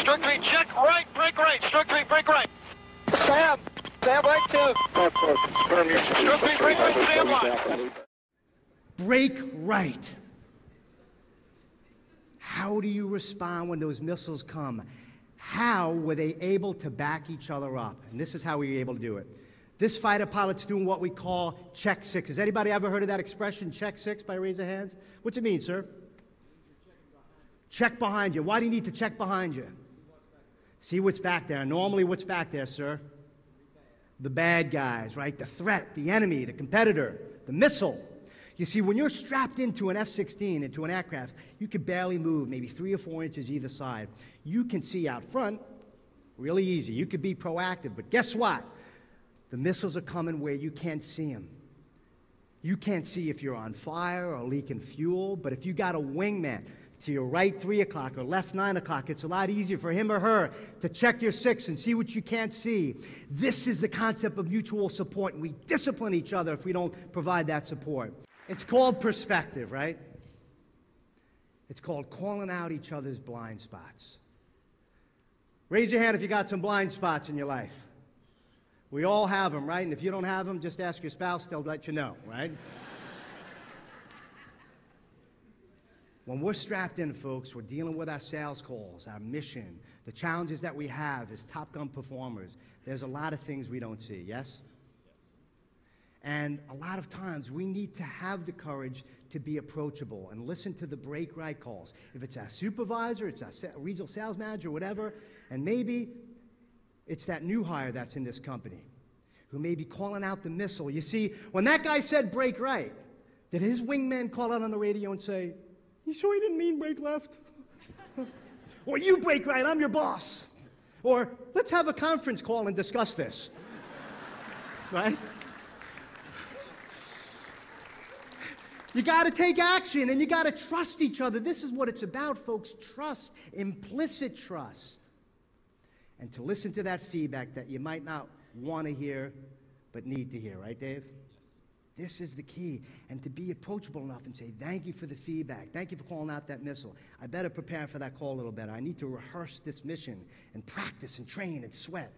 Stroke 3, check right, brake right. Stroke 3, brake right. Sam right 2. Stroke 3, brake right, Sam line. Brake right. How do you respond when those missiles come? How were they able to back each other up? And this is how we were able to do it. This fighter pilot's doing what we call check six. Has anybody ever heard of that expression, check six, by raise of hands? What's it mean, sir? Check behind you. Why do you need to check behind you? See what's back there. Normally, what's back there, sir? The bad guys, right? The threat, the enemy, the competitor, the missile. You see, when you're strapped into an F-16, into an aircraft, you can barely move, maybe 3 or 4 inches either side. You can see out front really easy. You could be proactive, but guess what? The missiles are coming where you can't see them. You can't see if you're on fire or leaking fuel, but if you got a wingman to your right 3 o'clock or left 9 o'clock, it's a lot easier for him or her to check your 6 and see what you can't see. This is the concept of mutual support, and we discipline each other if we don't provide that support. It's called perspective, right? It's called calling out each other's blind spots. Raise your hand if you got some blind spots in your life. We all have them, right? And if you don't have them, just ask your spouse, they'll let you know, right? When we're strapped in, folks, we're dealing with our sales calls, our mission, the challenges that we have as Top Gun performers. There's a lot of things we don't see, yes? And a lot of times we need to have the courage to be approachable and listen to the brake right calls. If it's our supervisor, it's our regional sales manager, whatever, and maybe it's that new hire that's in this company who may be calling out the missile. You see, when that guy said brake right, did his wingman call out on the radio and say, "You sure he didn't mean brake left?" Or, "You brake right, I'm your boss." Or, "Let's have a conference call and discuss this." Right? You got to take action, and you got to trust each other. This is what it's about, folks. Trust, implicit trust. And to listen to that feedback that you might not want to hear, but need to hear. Right, Dave? This is the key. And to be approachable enough and say, "Thank you for the feedback. Thank you for calling out that missile. I better prepare for that call a little better. I need to rehearse this mission and practice and train and sweat."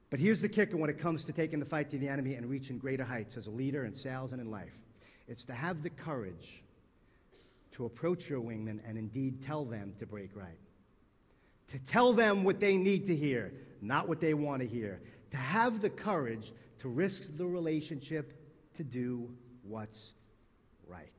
But here's the kicker when it comes to taking the fight to the enemy and reaching greater heights as a leader in sales and in life. It's to have the courage to approach your wingman and indeed tell them to brake right. To tell them what they need to hear, not what they want to hear. To have the courage to risk the relationship to do what's right.